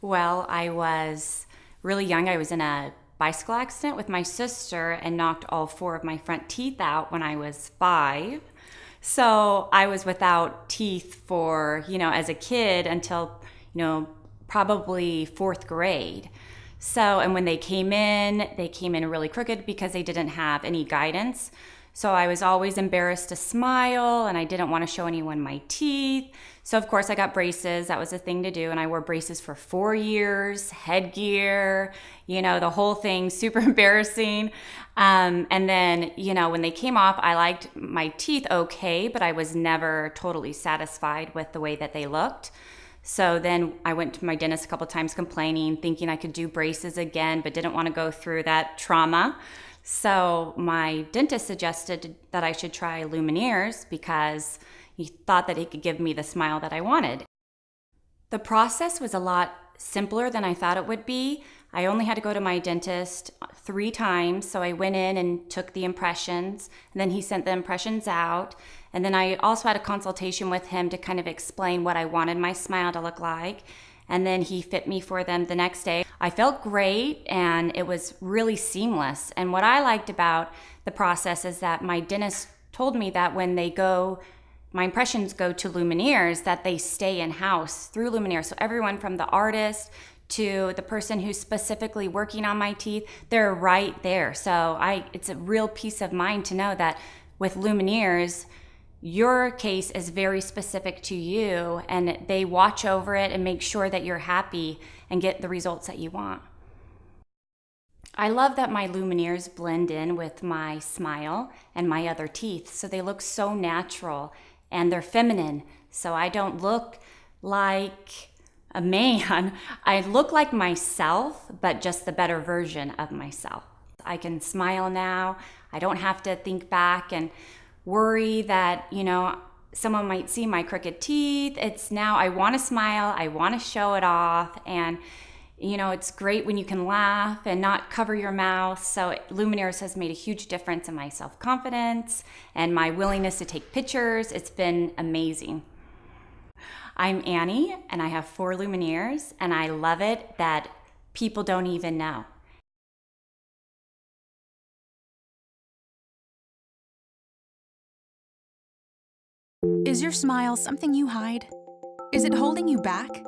Well, I was really young. I was in a bicycle accident with my sister and knocked all four of my front teeth out when I was 5. So I was without teeth for, as a kid until, probably 4th grade. So, and when they came in really crooked because they didn't have any guidance. So I was always embarrassed to smile and I didn't want to show anyone my teeth. So of course I got braces. That was a thing to do. And I wore braces for 4 years, headgear, the whole thing, super embarrassing. And then, when they came off, I liked my teeth okay, but I was never totally satisfied with the way that they looked. So then I went to my dentist a couple times complaining, thinking I could do braces again, but didn't want to go through that trauma. So my dentist suggested that I should try Lumineers because he thought that he could give me the smile that I wanted. The process was a lot simpler than I thought it would be. I only had to go to my dentist 3 times. So I went in and took the impressions, and then he sent the impressions out. And then I also had a consultation with him to kind of explain what I wanted my smile to look like. And then he fit me for them the next day. I felt great and it was really seamless. And what I liked about the process is that my dentist told me that when my impressions go to Lumineers, that they stay in-house through Lumineers. So everyone from the artist to the person who's specifically working on my teeth, they're right there. So it's a real peace of mind to know that with Lumineers, your case is very specific to you and they watch over it and make sure that you're happy and get the results that you want. I love that my Lumineers blend in with my smile and my other teeth, so they look so natural and they're feminine. So I don't look like a man. I look like myself, but just the better version of myself. I can smile now. I don't have to think back and worry that, someone might see my crooked teeth. It's now I want to smile, I want to show it off, and it's great when you can laugh and not cover your mouth. So Lumineers has made a huge difference in my self-confidence and my willingness to take pictures. It's been amazing. I'm Annie and I have 4 Lumineers and I love it that people don't even know. Is your smile something you hide? Is it holding you back?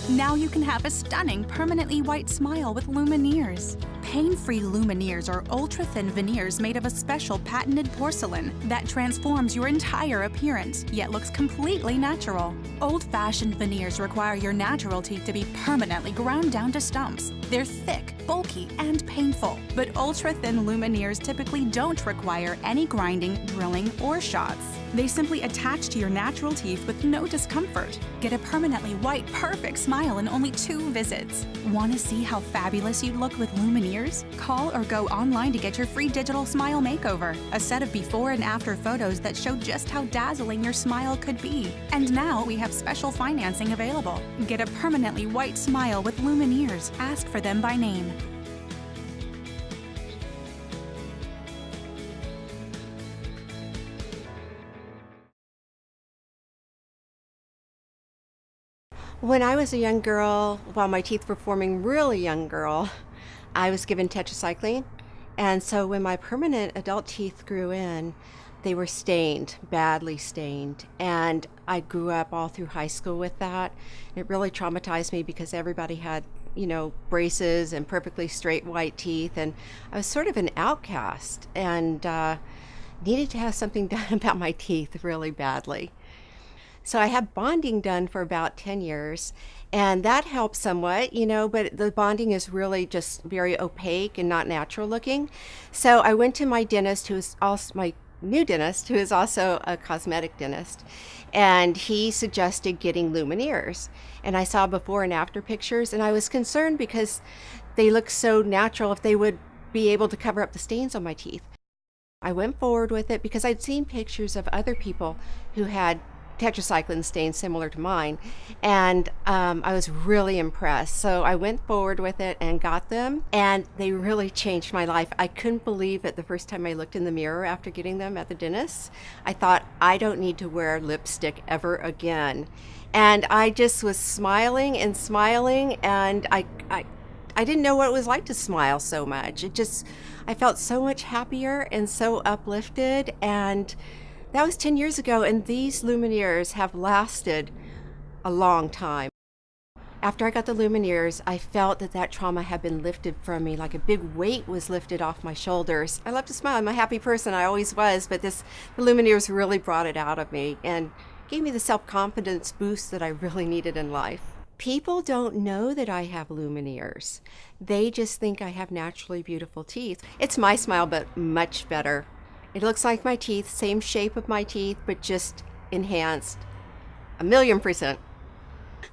Now you can have a stunning, permanently white smile with Lumineers. Pain-free Lumineers are ultra-thin veneers made of a special patented porcelain that transforms your entire appearance, yet looks completely natural. Old-fashioned veneers require your natural teeth to be permanently ground down to stumps. They're thick, bulky, and painful. But ultra-thin Lumineers typically don't require any grinding, drilling, or shots. They simply attach to your natural teeth with no discomfort. Get a permanently white, perfect smile in only 2 visits. Want to see how fabulous you'd look with Lumineers? Call or go online to get your free digital smile makeover, a set of before and after photos that show just how dazzling your smile could be. And now we have special financing available. Get a permanently white smile with Lumineers. Ask for them by name. When I was a young girl, while my teeth were forming, really young girl, I was given tetracycline. And so when my permanent adult teeth grew in, they were stained, badly stained. And I grew up all through high school with that. It really traumatized me because everybody had, braces and perfectly straight white teeth. And I was sort of an outcast and needed to have something done about my teeth really badly. So I had bonding done for about 10 years, and that helped somewhat, but the bonding is really just very opaque and not natural looking. So I went to my dentist, who is also my new dentist, who is also a cosmetic dentist, and he suggested getting Lumineers. And I saw before and after pictures, and I was concerned because they looked so natural if they would be able to cover up the stains on my teeth. I went forward with it because I'd seen pictures of other people who had tetracycline stain similar to mine. And I was really impressed. So I went forward with it and got them, and they really changed my life. I couldn't believe it the first time I looked in the mirror after getting them at the dentist. I thought, I don't need to wear lipstick ever again. And I just was smiling and smiling, and I didn't know what it was like to smile so much. I felt so much happier and so uplifted, and that was 10 years ago, and these Lumineers have lasted a long time. After I got the Lumineers, I felt that trauma had been lifted from me, like a big weight was lifted off my shoulders. I love to smile. I'm a happy person. I always was, but the Lumineers really brought it out of me and gave me the self-confidence boost that I really needed in life. People don't know that I have Lumineers. They just think I have naturally beautiful teeth. It's my smile, but much better. It looks like my teeth, same shape of my teeth, but just enhanced 1,000,000%.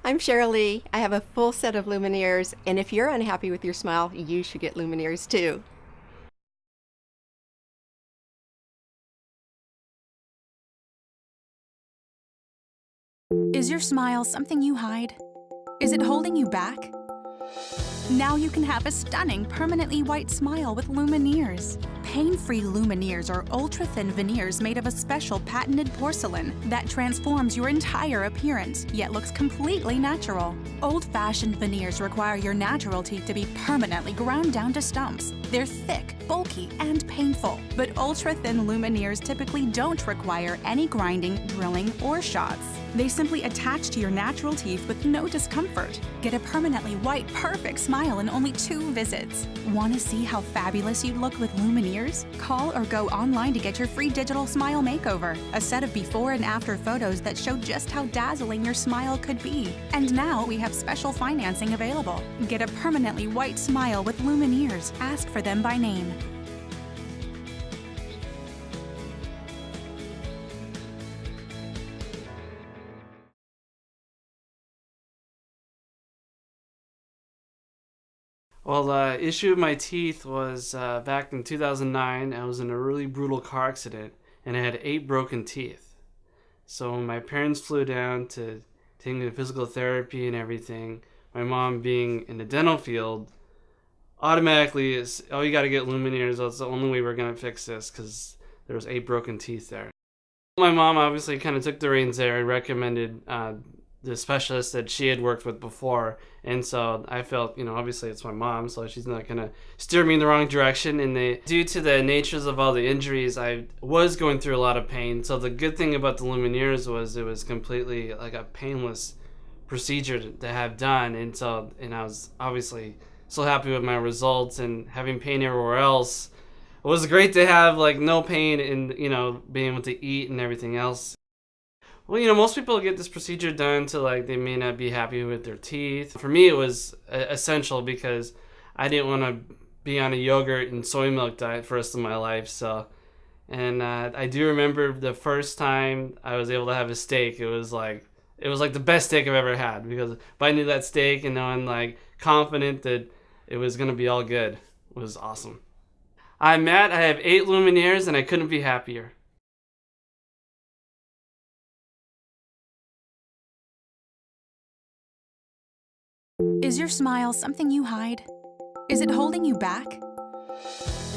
I'm Cheryl Lee. I have a full set of Lumineers, and if you're unhappy with your smile, you should get Lumineers too. Is your smile something you hide? Is it holding you back? Now you can have a stunning, permanently white smile with Lumineers. Pain-free Lumineers are ultra-thin veneers made of a special patented porcelain that transforms your entire appearance, yet looks completely natural. Old-fashioned veneers require your natural teeth to be permanently ground down to stumps. They're thick, bulky, and painful. But ultra-thin Lumineers typically don't require any grinding, drilling, or shots. They simply attach to your natural teeth with no discomfort. Get a permanently white, perfect smile in only 2 visits. Want to see how fabulous you'd look with Lumineers? Call or go online to get your free digital smile makeover, a set of before and after photos that show just how dazzling your smile could be. And now we have special financing available. Get a permanently white smile with Lumineers. Ask for them by name. Well, the issue with my teeth was back in 2009. I was in a really brutal car accident, and I had 8 broken teeth. So when my parents flew down to take me to physical therapy and everything, my mom being in the dental field, automatically is, oh, you got to get Lumineers. That's the only way we're going to fix this, because there was 8 broken teeth there. My mom obviously kind of took the reins there and recommended the specialist that she had worked with before, and so I felt, obviously it's my mom, so she's not gonna steer me in the wrong direction. And due to the natures of all the injuries, I was going through a lot of pain. So the good thing about the Lumineers was it was completely like a painless procedure to have done, and I was obviously so happy with my results. And having pain everywhere else, it was great to have like no pain and being able to eat and everything else. Well, most people get this procedure done to they may not be happy with their teeth. For me, it was essential because I didn't want to be on a yogurt and soy milk diet for the rest of my life. So, and I do remember the first time I was able to have a steak. It was like the best steak I've ever had, because biting into that steak and knowing confident that it was gonna be all good, it was awesome. I'm Matt. I have 8 Lumineers, and I couldn't be happier. Is your smile something you hide? Is it holding you back?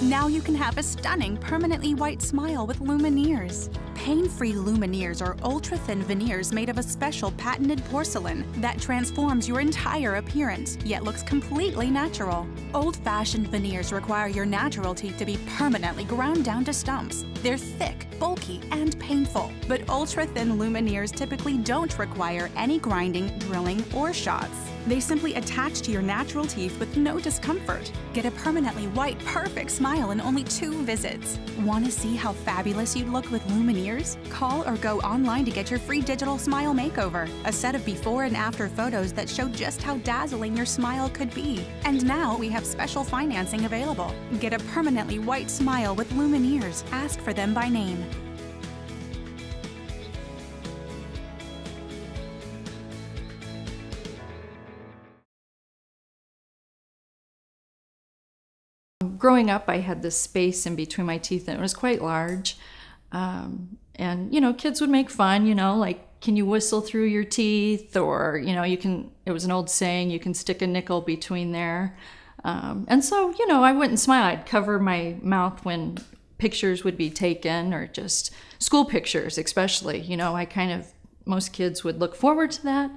Now you can have a stunning, permanently white smile with Lumineers. Pain-free Lumineers are ultra-thin veneers made of a special patented porcelain that transforms your entire appearance, yet looks completely natural. Old-fashioned veneers require your natural teeth to be permanently ground down to stumps. They're thick, bulky, and painful. But ultra-thin Lumineers typically don't require any grinding, drilling, or shots. They simply attach to your natural teeth with no discomfort. Get a permanently white, perfect smile in only 2 visits. Want to see how fabulous you'd look with Lumineers? Call or go online to get your free digital smile makeover, a set of before and after photos that show just how dazzling your smile could be. And now we have special financing available. Get a permanently white smile with Lumineers. Ask for them by name. Growing up, I had this space in between my teeth, and it was quite large. And kids would make fun, like can you whistle through your teeth? Or, it was an old saying, you can stick a nickel between there. And so, I wouldn't smile. I'd cover my mouth when pictures would be taken, or just school pictures especially. Most kids would look forward to that.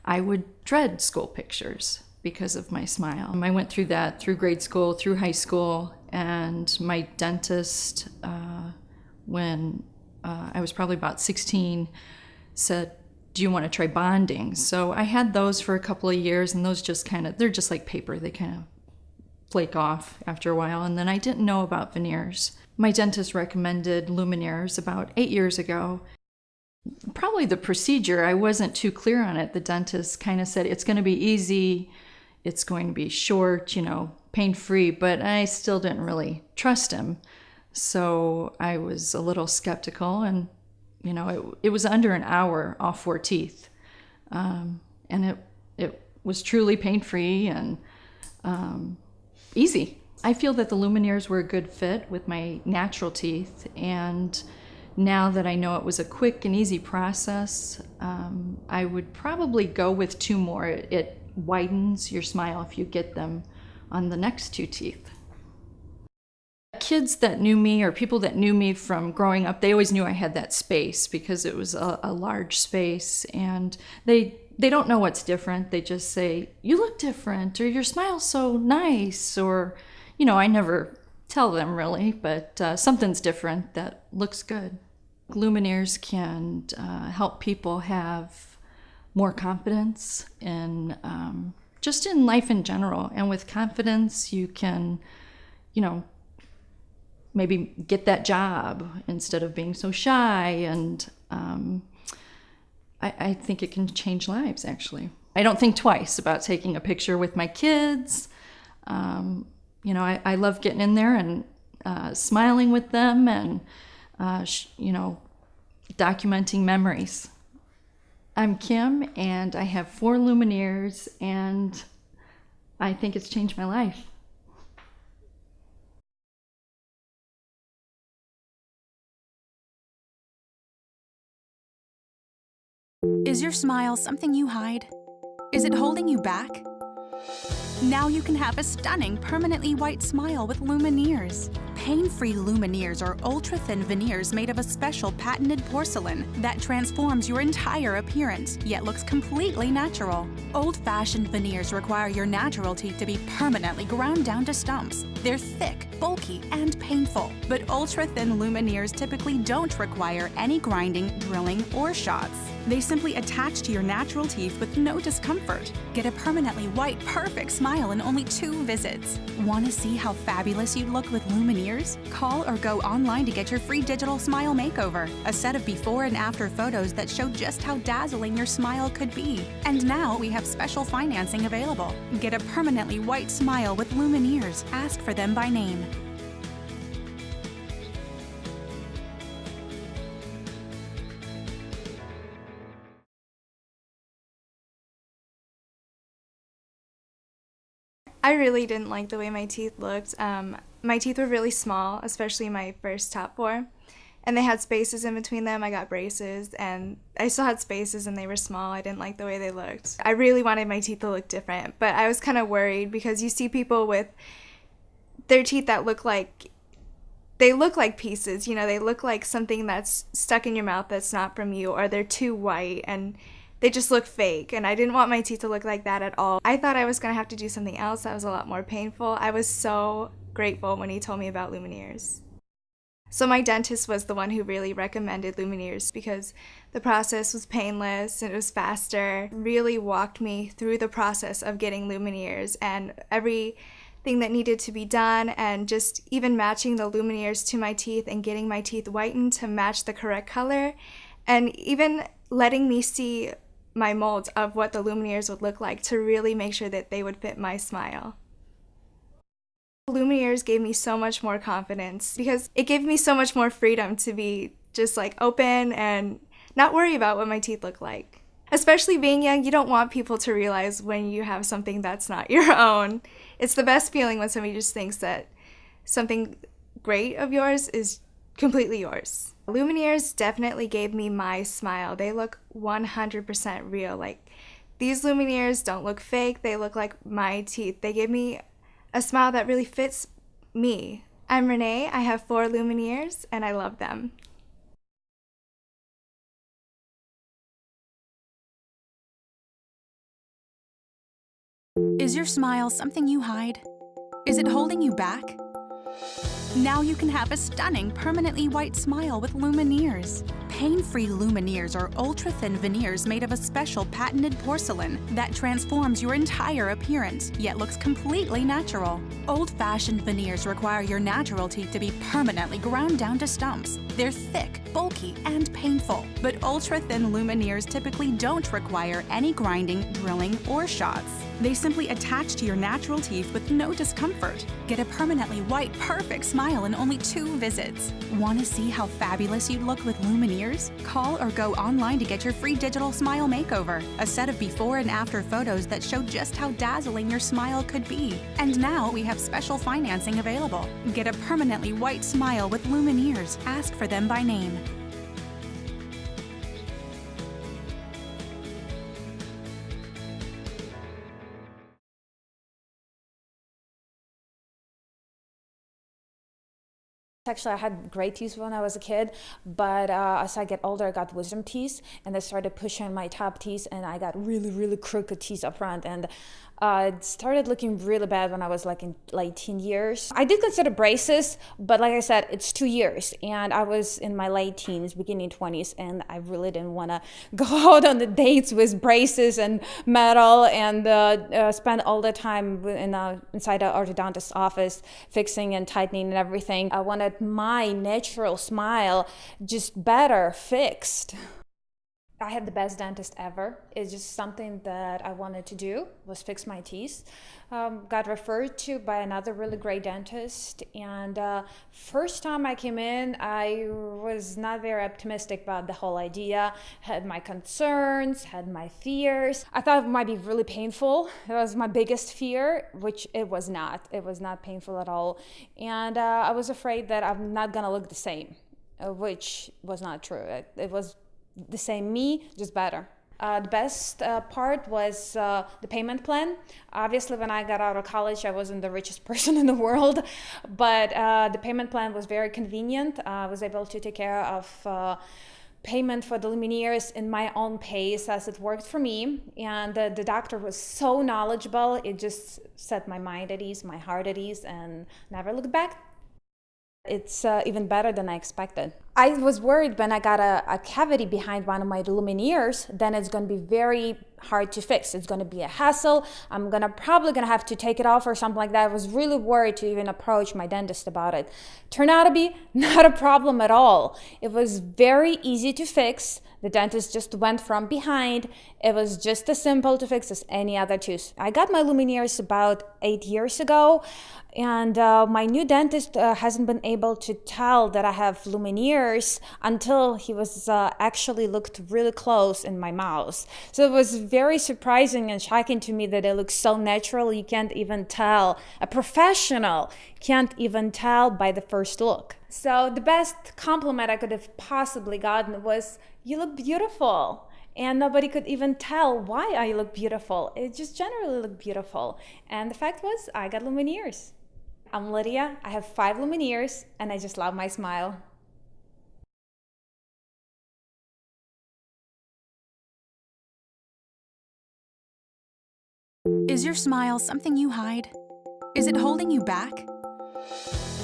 I would dread school pictures because of my smile. I went through that through grade school, through high school, and my dentist, when I was probably about 16, said, do you want to try bonding? So I had those for a couple of years, and those they're just like paper. They kind of flake off after a while. And then I didn't know about veneers. My dentist recommended Lumineers about 8 years ago. Probably the procedure, I wasn't too clear on it. The dentist kind of said, it's going to be easy, it's going to be short, pain-free, but I still didn't really trust him. So I was a little skeptical, and, it was under an hour, all 4 teeth. And it was truly pain-free and easy. I feel that the Lumineers were a good fit with my natural teeth, and now that I know it was a quick and easy process, I would probably go with 2 more. It widens your smile if you get them on the next 2 teeth. Kids that knew me, or people that knew me from growing up, they always knew I had that space because it was a large space, and they don't know what's different. They just say, you look different, or your smile's so nice, or, I never tell them really, but something's different that looks good. Lumineers can help people have more confidence in just in life in general. And with confidence, you can, maybe get that job instead of being so shy. And I think it can change lives, actually. I don't think twice about taking a picture with my kids. I love getting in there and smiling with them, and documenting memories. I'm Kim, and I have 4 Lumineers, and I think it's changed my life. Is your smile something you hide? Is it holding you back? Now you can have a stunning, permanently white smile with Lumineers. Pain-free Lumineers are ultra-thin veneers made of a special patented porcelain that transforms your entire appearance, yet looks completely natural. Old-fashioned veneers require your natural teeth to be permanently ground down to stumps. They're thick, bulky, and painful. But ultra-thin Lumineers typically don't require any grinding, drilling, or shots. They simply attach to your natural teeth with no discomfort. Get a permanently white, perfect smile in only 2 visits. Want to see how fabulous you'd look with Lumineers? Call or go online to get your free digital smile makeover. A set of before and after photos that show just how dazzling your smile could be. And now we have special financing available. Get a permanently white smile with Lumineers. Ask for them by name. I really didn't like the way my teeth looked. My teeth were really small, especially my first top 4, and they had spaces in between them. I got braces, and I still had spaces, and they were small. I didn't like the way they looked. I really wanted my teeth to look different, but I was kind of worried because you see people with their teeth that look like pieces, they look like something that's stuck in your mouth that's not from you, or they're too white, and they just look fake, and I didn't want my teeth to look like that at all. I thought I was going to have to do something else that was a lot more painful. I was so grateful when he told me about Lumineers. So my dentist was the one who really recommended Lumineers because the process was painless and it was faster. Really walked me through the process of getting Lumineers and everything that needed to be done, and just even matching the Lumineers to my teeth and getting my teeth whitened to match the correct color, and even letting me see my molds of what the Lumineers would look like to really make sure that they would fit my smile. Lumineers gave me so much more confidence because it gave me so much more freedom to be just like open and not worry about what my teeth look like. Especially being young, you don't want people to realize when you have something that's not your own. It's the best feeling when somebody just thinks that something great of yours is completely yours. Lumineers definitely gave me my smile. They look 100% real. Like, these Lumineers don't look fake. They look like my teeth. They give me a smile that really fits me. I'm Renee. I have 4 Lumineers, and I love them. Is your smile something you hide? Is it holding you back? Now you can have a stunning, permanently white smile with Lumineers. Pain-free Lumineers are ultra-thin veneers made of a special patented porcelain that transforms your entire appearance, yet looks completely natural. Old-fashioned veneers require your natural teeth to be permanently ground down to stumps. They're thick, bulky, and painful. But ultra-thin Lumineers typically don't require any grinding, drilling, or shots. They simply attach to your natural teeth with no discomfort. Get a permanently white, perfect smile in only 2 visits. Want to see how fabulous you'd look with Lumineers? Call or go online to get your free digital smile makeover, a set of before and after photos that show just how dazzling your smile could be. And now we have special financing available. Get a permanently white smile with Lumineers. Ask for them by name. Actually, I had great teeth when I was a kid, but as I get older, I got wisdom teeth, and they started pushing my top teeth, and I got really, really crooked teeth up front, and it started looking really bad when I was like in late teen years. I did consider braces, but like I said, it's 2 years, and I was in my late teens, beginning 20s, and I really didn't want to go out on the dates with braces and metal and spend all the time inside an orthodontist's office fixing and tightening and everything. I wanted my natural smile just better fixed. I had the best dentist ever. It's just something that I wanted to do, was fix my teeth. Got referred to by another really great dentist, and first time I came in, I was not very optimistic about the whole idea. Had my concerns, had my fears. I thought it might be really painful. It was my biggest fear, which it was not. It was not painful at all. And I was afraid that I'm not gonna look the same, which was not true. It was the same me, just better. The best part was the payment plan. Obviously, when I got out of college, I wasn't the richest person in the world, but the payment plan was very convenient. I was able to take care of payment for the Lumineers in my own pace as it worked for me. And the doctor was so knowledgeable, it just set my mind at ease, my heart at ease, and never looked back. It's even better than I expected. I was worried when I got a cavity behind one of my Lumineers, then it's going to be very hard to fix. It's going to be a hassle. I'm probably going to have to take it off or something like that. I was really worried to even approach my dentist about it. Turned out to be not a problem at all. It was very easy to fix. The dentist just went from behind. It was just as simple to fix as any other tooth. I got my Lumineers about 8 years ago, and my new dentist hasn't been able to tell that I have Lumineers until he was actually looked really close in my mouth. So it was very surprising and shocking to me that they look so natural. You can't even tell. A professional can't even tell by the first look. So the best compliment I could have possibly gotten was, "You look beautiful." And nobody could even tell why I look beautiful. It just generally looked beautiful. And the fact was, I got Lumineers. I'm Lydia, I have 5 Lumineers, and I just love my smile. Is your smile something you hide? Is it holding you back?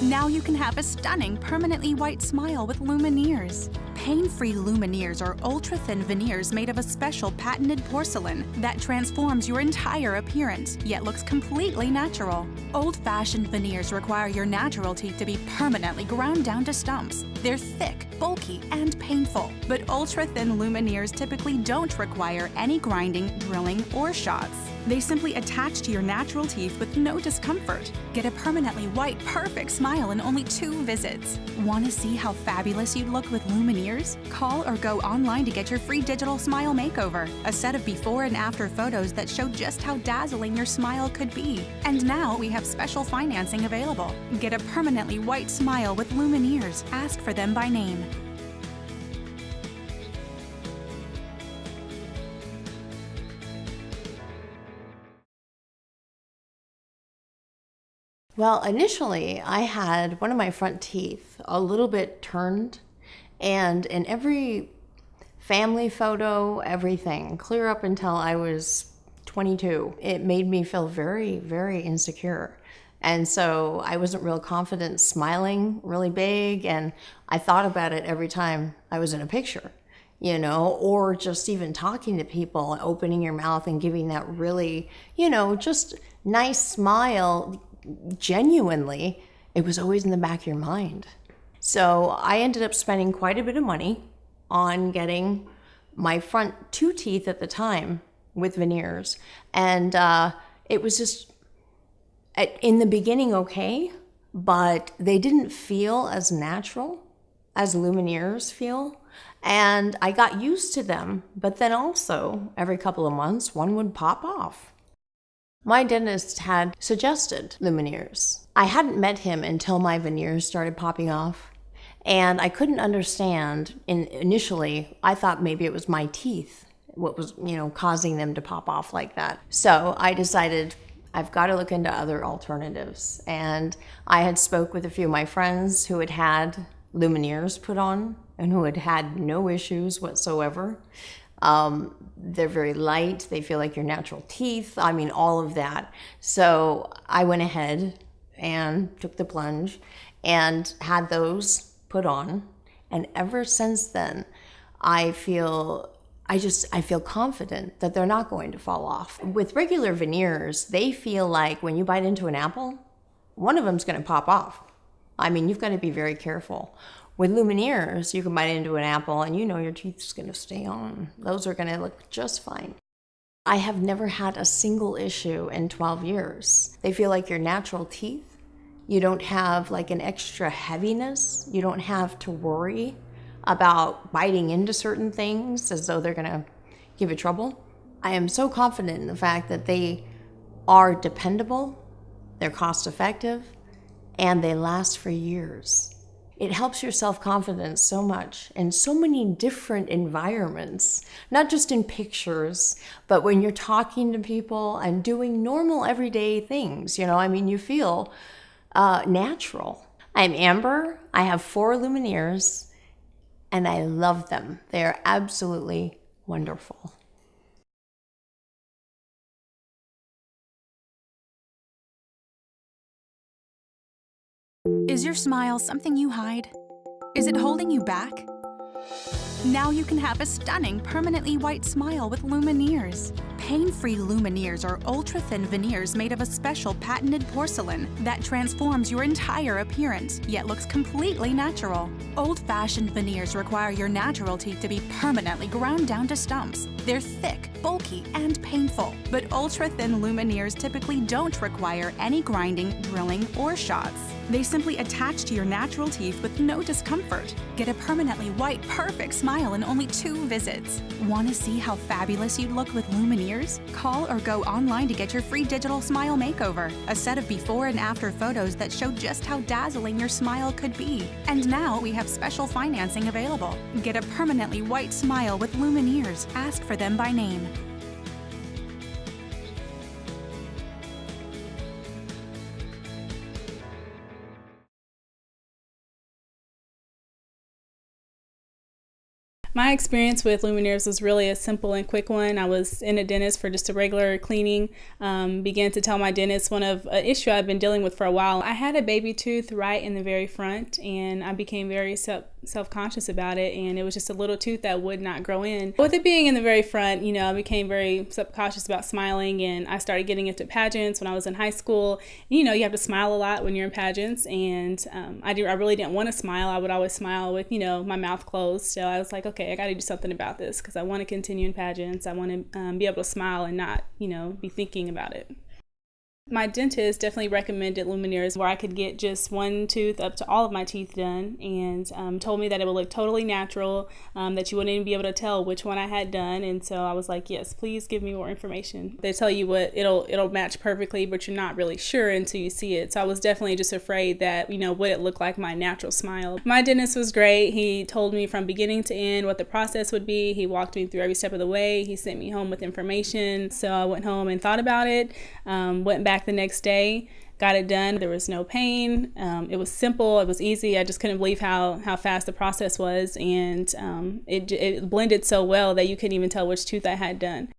Now you can have a stunning, permanently white smile with Lumineers. Pain-free Lumineers are ultra-thin veneers made of a special patented porcelain that transforms your entire appearance, yet looks completely natural. Old-fashioned veneers require your natural teeth to be permanently ground down to stumps. They're thick, bulky, and painful. But ultra-thin Lumineers typically don't require any grinding, drilling, or shots. They simply attach to your natural teeth with no discomfort. Get a permanently white, perfect smile in only 2 visits. Want to see how fabulous you'd look with Lumineers? Call or go online to get your free digital smile makeover, a set of before and after photos that show just how dazzling your smile could be. And now we have special financing available. Get a permanently white smile with Lumineers. Ask for them by name. Well, initially, I had one of my front teeth a little bit turned, and in every family photo, everything, clear up until I was 22, it made me feel very, very insecure. And so I wasn't real confident smiling really big, and I thought about it every time I was in a picture, you know, or just even talking to people, opening your mouth and giving that really, you know, just nice smile, genuinely. It was always in the back of your mind. So I ended up spending quite a bit of money on getting my front two teeth at the time with veneers. And it was just, in the beginning, okay, but they didn't feel as natural as Lumineers feel. And I got used to them, but then also every couple of months, one would pop off. My dentist had suggested Lumineers. I hadn't met him until my veneers started popping off, and I couldn't understand. Initially, I thought maybe it was my teeth, what was, you know, causing them to pop off like that. So I decided I've got to look into other alternatives. And I had spoke with a few of my friends who had had Lumineers put on and who had had no issues whatsoever. They're very light. They feel like your natural teeth. I mean, all of that. So I went ahead and took the plunge and had those put on. And ever since then, I feel confident that they're not going to fall off. With regular veneers, they feel like when you bite into an apple, one of them's going to pop off. I mean, you've got to be very careful. With Lumineers, you can bite into an apple and you know your teeth's going to stay on. Those are going to look just fine. I have never had a single issue in 12 years. They feel like your natural teeth. You don't have like an extra heaviness. You don't have to worry about biting into certain things as though they're going to give you trouble. I am so confident in the fact that they are dependable, they're cost effective, and they last for years. It helps your self-confidence so much in so many different environments, not just in pictures, but when you're talking to people and doing normal everyday things. You know, I mean, you feel natural. I'm Amber. I have 4 Lumineers, and I love them. They are absolutely wonderful. Is your smile something you hide? Is it holding you back? Now you can have a stunning, permanently white smile with Lumineers. Pain-free Lumineers are ultra-thin veneers made of a special patented porcelain that transforms your entire appearance, yet looks completely natural. Old-fashioned veneers require your natural teeth to be permanently ground down to stumps. They're thick, bulky, and painful. But ultra-thin Lumineers typically don't require any grinding, drilling, or shots. They simply attach to your natural teeth with no discomfort. Get a permanently white, perfect smile in only 2 visits. Want to see how fabulous you'd look with Lumineers? Call or go online to get your free digital smile makeover. A set of before and after photos that show just how dazzling your smile could be. And now we have special financing available. Get a permanently white smile with Lumineers. Ask for them by name. My experience with Lumineers was really a simple and quick one. I was in a dentist for just a regular cleaning. Began to tell my dentist one of an issue I've been dealing with for a while. I had a baby tooth right in the very front, and I became very self-conscious about it, and it was just a little tooth that would not grow in. With it being in the very front, you know, I became very subconscious about smiling, and I started getting into pageants when I was in high school. You know, you have to smile a lot when you're in pageants, and I really didn't want to smile. I would always smile with, you know, my mouth closed. So I was like, okay, I got to do something about this because I want to continue in pageants. I want to be able to smile and not, you know, be thinking about it. My dentist definitely recommended Lumineers where I could get just one tooth up to all of my teeth done, and told me that it would look totally natural, that you wouldn't even be able to tell which one I had done. And so I was like, yes, please give me more information. They tell you what it'll match perfectly, but you're not really sure until you see it. So I was definitely just afraid that, you know, would it look like my natural smile? My dentist was great. He told me from beginning to end what the process would be. He walked me through every step of the way. He sent me home with information. So I went home and thought about it, went back back the next day, got it done. There was no pain. It was simple. It was easy. I just couldn't believe how fast the process was. And it blended so well that you couldn't even tell which tooth I had done.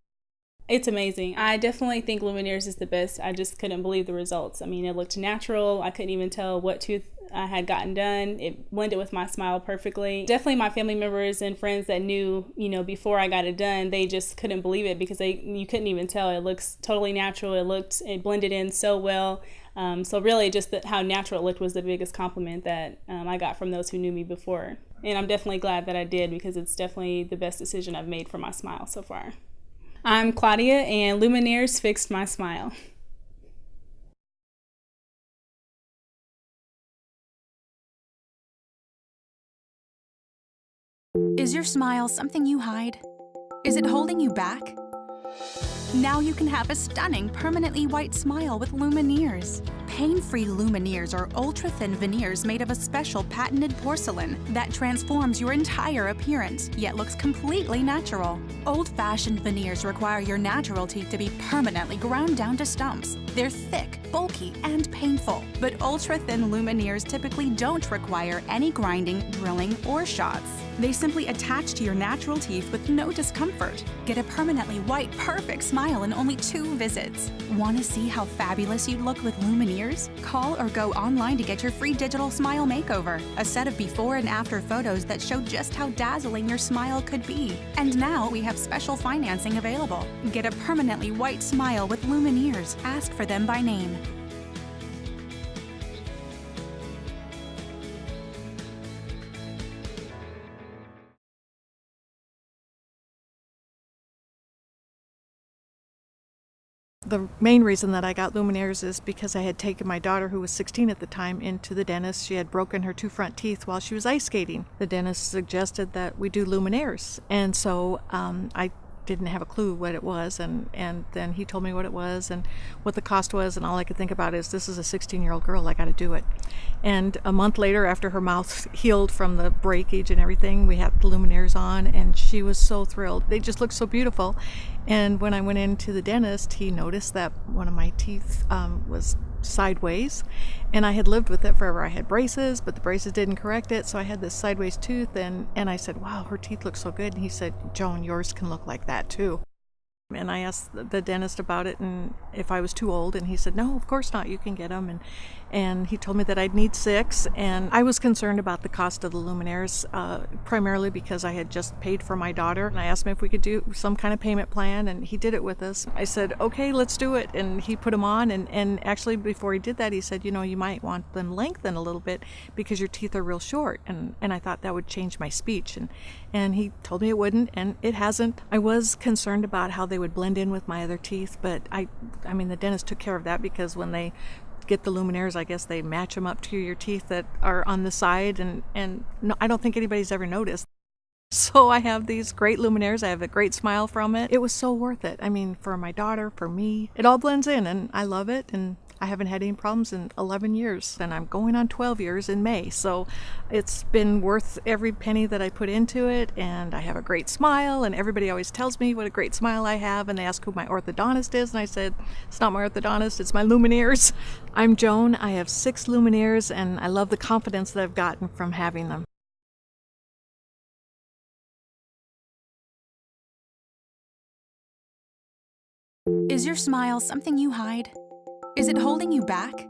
It's amazing. I definitely think Lumineers is the best. I just couldn't believe the results. I mean, it looked natural. I couldn't even tell what tooth I had gotten done. It blended with my smile perfectly. Definitely my family members and friends that knew, before I got it done, they just couldn't believe it because you couldn't even tell. It looks totally natural. It blended in so well. So really just how natural it looked was the biggest compliment that I got from those who knew me before. And I'm definitely glad that I did because it's definitely the best decision I've made for my smile so far. I'm Claudia, and Lumineers fixed my smile. Is your smile something you hide? Is it holding you back? Now you can have a stunning, permanently white smile with Lumineers. Pain-free Lumineers are ultra-thin veneers made of a special patented porcelain that transforms your entire appearance, yet looks completely natural. Old-fashioned veneers require your natural teeth to be permanently ground down to stumps. They're thick, bulky, and painful, but ultra-thin Lumineers typically don't require any grinding, drilling, or shots. They simply attach to your natural teeth with no discomfort. Get a permanently white, perfect smile in only 2 visits. Want to see how fabulous you'd look with Lumineers? Call or go online to get your free digital smile makeover, a set of before and after photos that show just how dazzling your smile could be. And now we have special financing available. Get a permanently white smile with Lumineers. Ask for them by name. The main reason that I got Lumineers is because I had taken my daughter, who was 16 at the time, into the dentist. She had broken her 2 front teeth while she was ice skating. The dentist suggested that we do Lumineers, and so I didn't have a clue what it was, and then he told me what it was and what the cost was, and all I could think about is, this is a 16-year-old girl, I got to do it. And a month later, after her mouth healed from the breakage and everything, we had the Lumineers on, and she was so thrilled. They just looked so beautiful. And when I went into the dentist, he noticed that one of my teeth was sideways, and I had lived with it forever. I had braces, but the braces didn't correct it, so I had this sideways tooth, and I said, wow, her teeth look so good. And he said, Joan, yours can look like that too. And I asked the dentist about it and if I was too old, and he said, no, of course not, you can get them. And he told me that I'd need 6, and I was concerned about the cost of the Lumineers, primarily because I had just paid for my daughter, and I asked him if we could do some kind of payment plan, and he did it with us. I said, okay, let's do it, and he put them on, and actually before he did that, he said, you might want them lengthened a little bit because your teeth are real short, and I thought that would change my speech, and he told me it wouldn't, and it hasn't. I was concerned about how they would blend in with my other teeth, but I mean, the dentist took care of that, because when they get the Lumineers, I guess they match them up to your teeth that are on the side, and no, I don't think anybody's ever noticed. So I have these great Lumineers. I have a great smile from it. It was so worth it. I mean, for my daughter, for me, it all blends in, and I love it, and I haven't had any problems in 11 years, and I'm going on 12 years in May. So it's been worth every penny that I put into it, and I have a great smile, and everybody always tells me what a great smile I have, and they ask who my orthodontist is, and I said, it's not my orthodontist, it's my Lumineers. I'm Joan. I have 6 Lumineers, and I love the confidence that I've gotten from having them. Is your smile something you hide? Is it holding you back?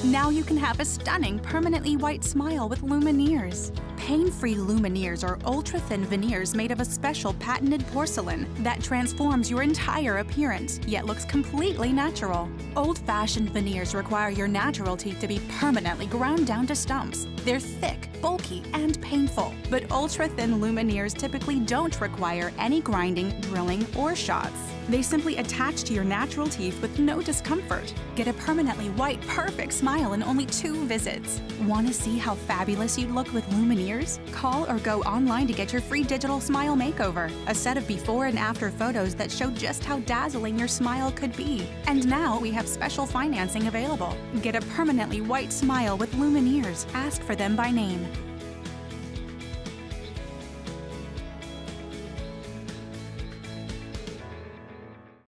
Now you can have a stunning, permanently white smile with Lumineers. Pain-free Lumineers are ultra-thin veneers made of a special patented porcelain that transforms your entire appearance, yet looks completely natural. Old-fashioned veneers require your natural teeth to be permanently ground down to stumps. They're thick, bulky, and painful, but ultra-thin Lumineers typically don't require any grinding, drilling, or shots. They simply attach to your natural teeth with no discomfort. Get a permanently white, perfect smile in only 2 visits. Want to see how fabulous you'd look with Lumineers? Call or go online to get your free digital smile makeover, a set of before and after photos that show just how dazzling your smile could be. And now we have special financing available. Get a permanently white smile with Lumineers. Ask for them by name.